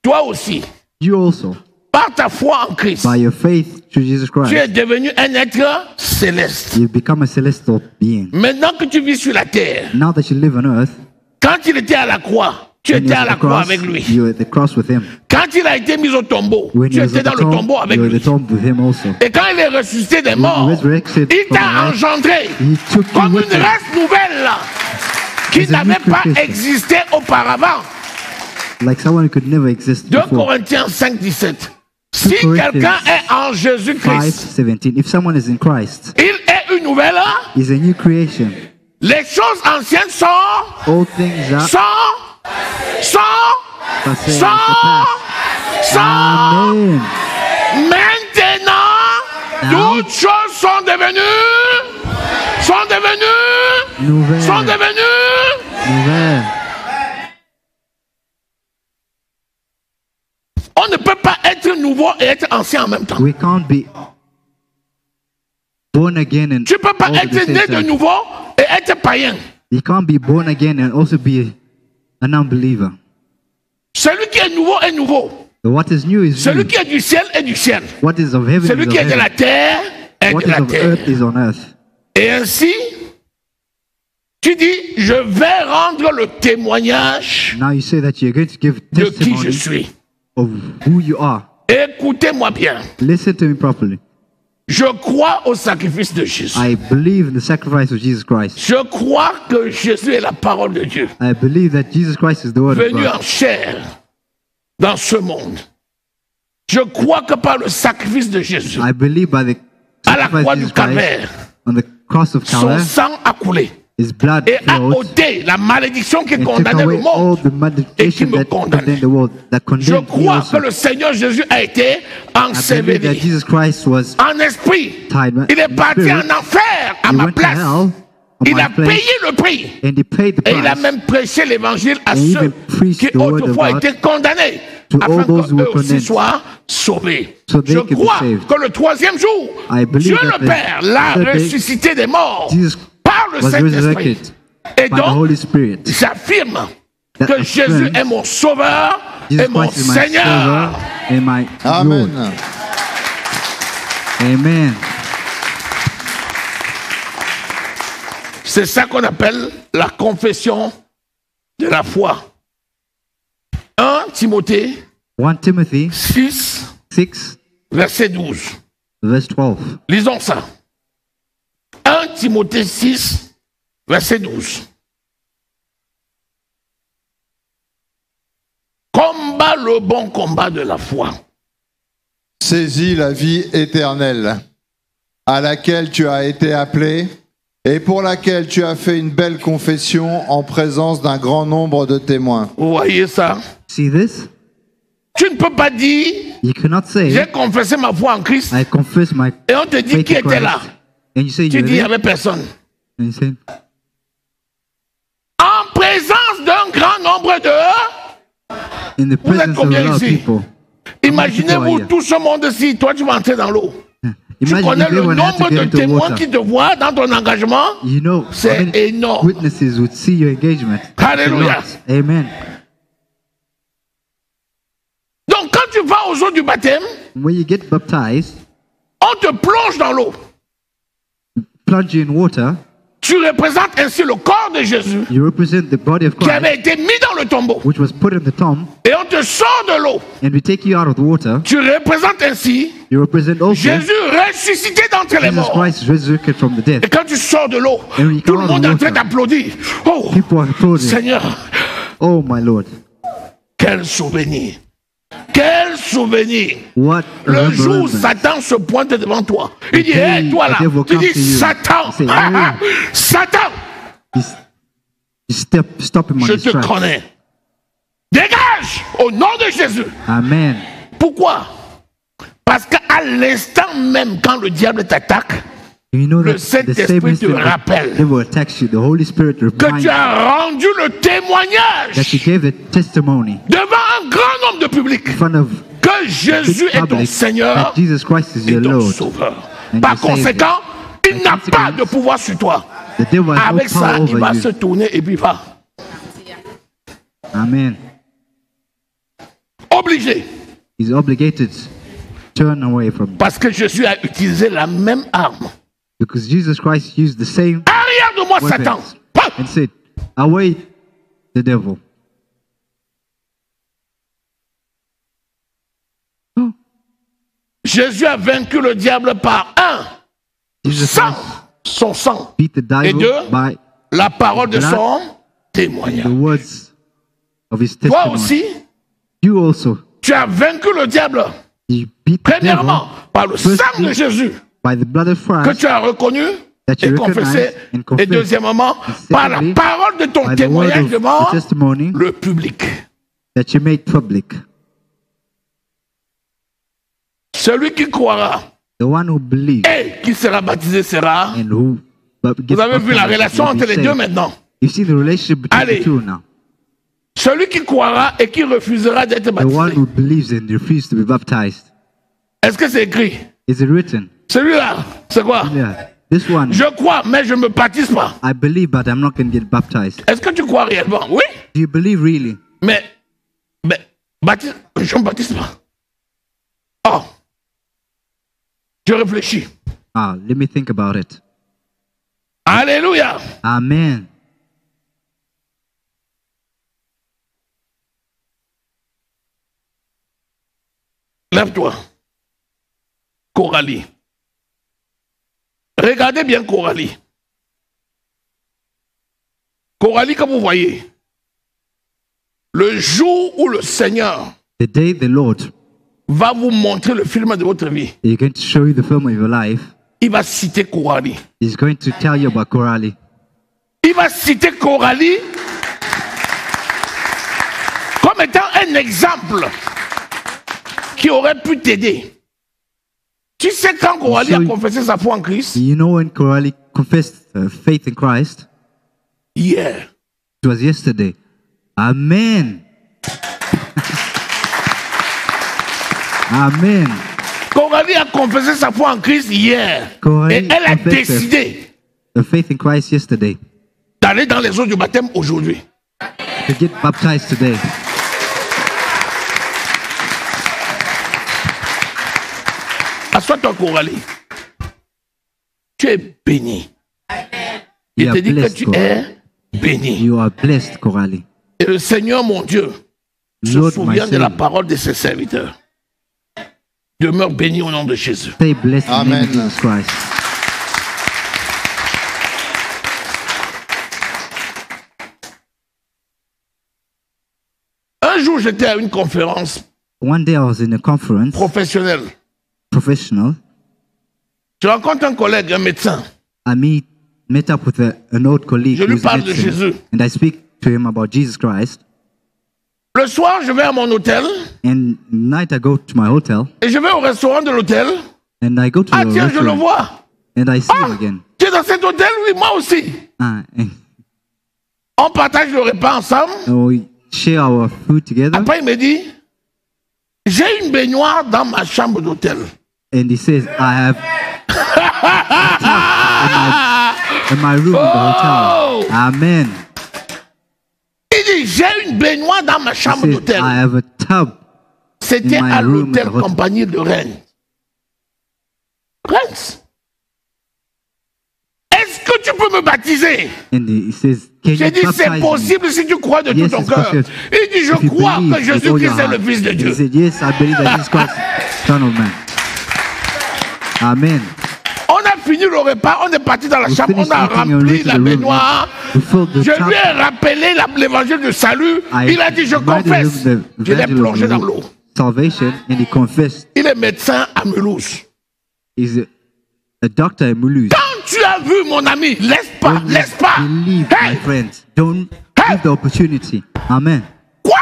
Toi aussi, You also, par ta foi en Christ, by your faith through Jesus tu es Christ, devenu un être céleste. you become a celestial being. Maintenant que tu vis sur la terre, Now that you live on earth, quand il était à la croix, tu when étais you're à at la the croix cross, avec lui. you're at the cross with him. Quand il a été mis au tombeau, When tu he was étais at dans the le tomb, tombeau avec you're at lui. the tomb with him also. Et quand il est ressuscité des When he morts, resurrected il from t'a the dead, engendré he took you comme with une him race nouvelle là, qui as a new n'avait pas creation. existé auparavant. like someone who could never exist 2 before. Corinthiens 5, 17. Si Corinthians quelqu'un est en Jésus-Christ, 5:17. If someone is in Christ, il est une nouvelle. he's a new creation. Les choses anciennes sont All things are passé, sont Amen. maintenant, Now, toutes choses sont devenues nouvelle. Nouvelle. On ne peut pas être nouveau et être ancien en même temps. We can't be born again and Tu ne peux pas all at the être same né de time. nouveau et être païen. You can't be born again and also be an unbeliever. Celui qui est nouveau est nouveau. So what is new is Celui new. qui est du ciel est du ciel. What is of heaven Celui is qui of est de la heaven. terre est What de is la of terre. earth is on earth. Et ainsi, tu dis, je vais rendre le témoignage Now you say that you're going to give de qui je testimony suis. of who you are. Écoutez-moi bien. Listen to me properly. Je crois au sacrifice de Jésus. I believe in the sacrifice of Jesus Christ. Je crois que Jésus est la parole de Dieu, I believe that Jesus Christ is the Word of venu God. en chair dans ce monde. Je crois que par le sacrifice de Jésus, I believe by the à la sacrifice croix of du Jesus Christ Calvaire, on the cross of son Calvary, sang a coulé. His blood et a flowed ôté la malédiction qui and took condamnait away le all monde. the maledictions me that condamnait. condemned the world, that Je condemned me crois also. que le Seigneur Jésus a été I believe that enseveli Jesus Christ was en esprit. tied Il est in parti spirit. en enfer à He ma went to place. hell on Il my a place, payé le prix. and he paid the Et il a price même prêché l'évangile à And ceux even preached qui the word of autrefois God étaient condamnés, to afin all those who qu'eux were aussi condemned, soient sauvés. so they Je could be crois saved. que le troisième jour, I believe Dieu that le the Père l'a third day, ressuscité des morts Jesus par le was Saint-Esprit. resurrected Et by the donc, Holy Spirit. j'affirme That que Jésus affirms est mon sauveur Jesus et mon Christ is my Seigneur. Savior and my Amen. Lord. Amen. C'est ça qu'on appelle la confession de la foi. 1 Timothée 1 Timothy 6, 6, verset 12. verse 12. Lisons ça. 1 Timothée 6, verset 12. Combat le bon combat de la foi. Saisis la vie éternelle, à laquelle tu as été appelé et pour laquelle tu as fait une belle confession en présence d'un grand nombre de témoins. Vous voyez ça? See this? Tu ne peux pas dire, You cannot say, j'ai confessé ma foi en Christ, I confess my et on te dit faith qui in était Christ. là. And you say Tu you're dis, il n'y there. avait personne. And you say, En présence d'un grand nombre de... in the Vous êtes presence of a combien lot of ici? people. Imaginez-vous here? tout ce monde-ci, toi tu vas entrer dans l'eau. Tu Imagine connais if le everyone had to nombre get de into témoins water. qui te voient dans ton engagement. You know, C'est how many énorme. witnesses would see your engagement. It's a Hallelujah. lot. Amen. Donc quand tu vas au jour du baptême, When you get baptized, on te plonge dans l'eau. plunge you in water, Tu représentes ainsi le corps de Jésus you represent the body of qui Christ, avait été mis dans le tombeau. which was put in the tomb, Et on te sort de l'eau. and we take you out of the water. Tu représentes ainsi You represent also Jésus ressuscité d'entre les Jesus morts. Christ resurrected from the Et dead. quand tu sors de l'eau, And when you tout come le out of monde est en the train water, d'applaudir. Oh, people are applauding. Seigneur, Oh my Lord, quel souvenir. Quel souvenir. what a Le jour où remembrance. Satan se pointe devant toi, il dit, day hé, toi là, the devil tu comes dis, to you. Satan, You say, ah, ah, Satan, You stop him on je his te tracks. connais. Dégage au nom de Jésus. Amen. Pourquoi? Parce qu'à l'instant même quand le diable t'attaque, You know Le that the Saint-Esprit same te instant rappelle the devil attacks you, the Holy Spirit que reminds tu you as rendu le that you témoignage gave the testimony devant un grand nombre de public in front of que Jésus big est ton public Seigneur that Jesus Christ is et your ton Lord. Sauveur. And Par your Savior. conséquent, il By n'a pas consequence, de pouvoir sur toi. The devil has Avec no ça, power il va over se you. tourner et puis va. Amen. Obligé. He's obligated to turn away from you. Parce que Jésus a utilisé la même arme. Because Jesus Christ used the same Arrière de moi, Satan. weapons Paf! and said, away the devil. Jésus a vaincu le diable par un, Jesus sang, Christ son sang, beat the et devil deux, by la parole de blood, son the témoignage. words of his Toi testimony. aussi, You also, tu as vaincu le diable, you beat the devil premièrement, par le sang firstly, de Jésus, by the blood of que Christ, tu as reconnu that you et confessé, recognize and et confess. deuxièmement, And par la secondly, parole de ton by the word témoignage of devant the testimony le public. that you made public. Celui qui croira The one who believes et qui sera baptisé sera. and who gets Vous avez vu la baptized relation will be entre les deux saved. maintenant. You see the relationship between Allez. the two now. Celui qui croira et qui refusera d'être The one baptisé. who believes and refuses to be baptized. Est-ce que c'est écrit? Is it written? Celui-là, c'est quoi? Yeah. This one, Je crois, mais je ne me baptise pas. I believe, but I'm not going to get baptized. Est-ce que tu crois réellement? Oui, Do you believe really? mais je ne me baptise pas. Oh, je réfléchis. Ah, let me think about it. Alléluia. Amen. Lève-toi. Coralie. Regardez bien Coralie. Coralie, comme vous voyez, le jour où le Seigneur The day the Lord va vous montrer le film de votre vie, is going to show you the film of your life, il va citer Coralie. He's going to tell you about Coralie. il va citer Coralie comme étant un exemple qui aurait pu t'aider. Tu sais quand Coralie a confessé sa foi en Christ? You know when Coralie confessed faith in Christ? Hier. It was yesterday. Amen. Amen. Coralie a confessé sa foi en Christ hier. Coralie Et elle a confessed décidé the faith in Christ yesterday. d'aller dans les eaux du baptême aujourd'hui. To get baptized today. Assois-toi, Coralie. Tu es béni. Il You te are dit que blessed, tu Coralie. es béni. You are blessed, Coralie. Et le Seigneur, mon Dieu, se Lord, my souvient de la Savior. parole de ses serviteurs. Demeure béni au nom de Jésus. Stay blessed in the name Amen. of Jesus Christ. Un jour, j'étais à une conférence One day I was in a conference, professionnelle. professional. Je rencontre un collègue, un médecin. I met up with an old colleague Je lui who's a parle de Christian, Jésus. and I speak to him about Jesus Christ. Le soir, je vais à mon hôtel And night I go to my hotel et je vais au restaurant de l'hôtel. and I go to Ah the tiens, je le restaurant vois. and I see Ah, him again. tu es dans cet hôtel? Oui, moi aussi. And On partage le repas ensemble. we share our food together. Après, il me dit, j'ai une baignoire dans ma chambre d'hôtel. And he says, I have in my room in the Oh! hotel. Amen. Il dit, j'ai une baignoire dans ma He chambre says, d'hôtel. I have a tub. C'était in my à room l'hôtel in the hotel. Compagnie de Rennes. Rennes. Est-ce que tu peux me baptiser? And he says, Can J'ai you dit, c'est baptize me? possible si tu crois de tout Yes, ton it's cœur. possible. Il dit, je If you crois believe que with all your Jésus-Christ est heart. le Fils de He Dieu. said, Yes, I believe that Jesus Christ, Son of Man. Amen. On a fini le repas, on est parti dans la We chambre, finished on a eating and rempli went to la the room. baignoire. We filled the Je tub. lui ai rappelé l'évangile du salut. I Il a dit, je reminded confesse. him the Je l'ai plongé dans evangelism l'eau. of salvation, and he confessed. Il est médecin à Mulhouse. He's a doctor in Mulhouse. Quand tu as vu mon ami, laisse pas, When you laisse pas. believe, Hey, my friend, don't Hey! give the opportunity. Amen. quoi?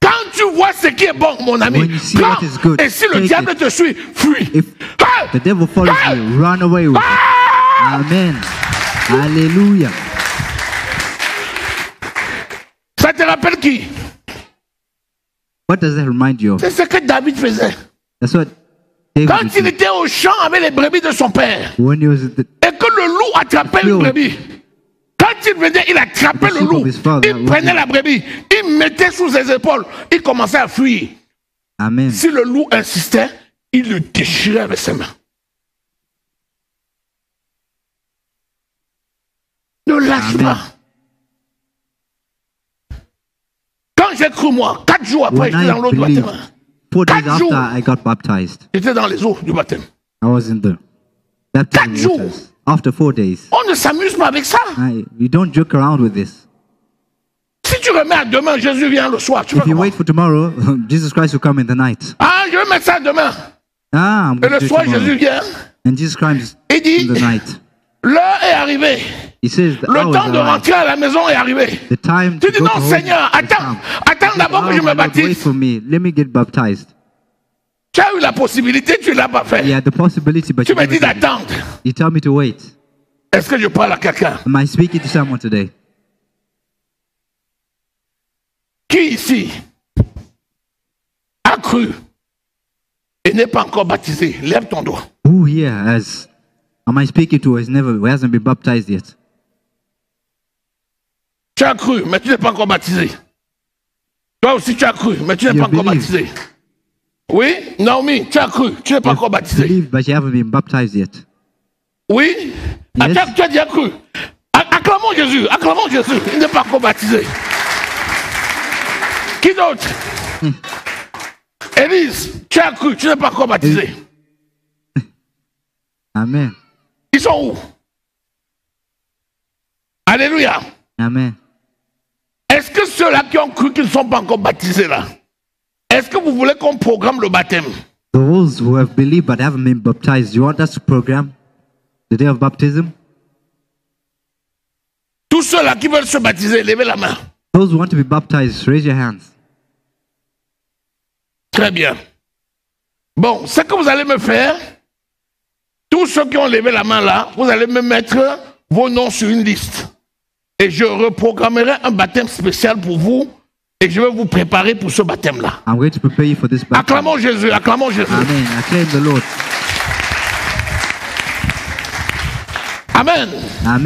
Quand tu vois ce qui est bon, mon ami, When you see prends. what is good, Et si le take diable it. te suit, fuis. If Hey! the devil follows Hey! you, run away with it. Ah! Amen. Hallelujah. Ça te rappelle qui? What does that remind you of? C'est ce que David faisait. That's what David Quand would il do. était au champ avec les brebis de son père, When he was at the et que le loup attrapait une brebis. Quand il venait, il attrapait The le sheep loup. of his father Il was prenait in- la brebis, il mettait sous ses épaules, il commençait à fuir. Amen. Si le loup insistait, il le déchirait avec ses mains. Ne lâche Amen. pas. Quand j'ai cru, moi, 4 jours après, When j'étais dans I l'eau du believed, baptême. 4 days 4 jours. after I got baptized, J'étais dans les eaux du baptême. I was in the 4 baptism jours. waters. After 4 days, On ne s'amuse pas avec ça. you don't joke around with this. Si tu remets à demain, Jésus vient le soir. Tu If fais you comment? wait for tomorrow, Jesus Christ will come in the night. Ah, je vais mettre ça demain. I'm Et going to le do it soir, Jésus tomorrow. vient. And Jesus Christ Il in dit, the night. l'heure est arrivée. He says the Le hour temps is de arrived. rentrer à la maison est arrivé. The time Tu to dis go non, to home Seigneur, has attends. come. Attends d'abord que je me my Lord, wait baptise. for me. Let me get baptized. Tu as eu la possibilité, tu ne l'as pas fait. You had the possibility, but Tu you me never dis did it. d'attendre. You tell me to wait. Est-ce que je parle à quelqu'un? Am I speaking to someone today? Qui ici a cru et n'est pas encore baptisé? Lève ton doigt. Who here am I speaking to who hasn't been baptized yet? Tu as cru, mais tu n'es pas encore baptisé. Toi aussi, tu as cru, mais tu n'es You pas encore believe. baptisé. Oui, Naomi, tu as cru, tu n'es pas encore baptisé. Believe, but you haven't been baptized yet. Oui, ah, Yes. tu as déjà cru. Acclamons Jésus, acclamons Jésus. Il n'est pas encore baptisé. Qui d'autre? Élise, tu as cru, tu n'es pas encore baptisé. Amen. Ils sont où? Alléluia. Amen. Est-ce que ceux-là qui ont cru qu'ils ne sont pas encore baptisés là, est-ce que vous voulez qu'on programme le baptême? Those who have believed but haven't been baptized, you want us to program the day of baptism? Tous ceux-là qui veulent se baptiser, levez la main. Those who want to be baptized, raise your hands. Très bien. Bon, ce que vous allez me faire, tous ceux qui ont levé la main là, vous allez me mettre vos noms sur une liste. Et je reprogrammerai un baptême spécial pour vous. Et je vais vous préparer pour ce baptême-là. I'm going to prepare you for this baptism. Acclamons Jésus, acclamons Jésus. Amen. Acclaim the Lord. Amen. Amen.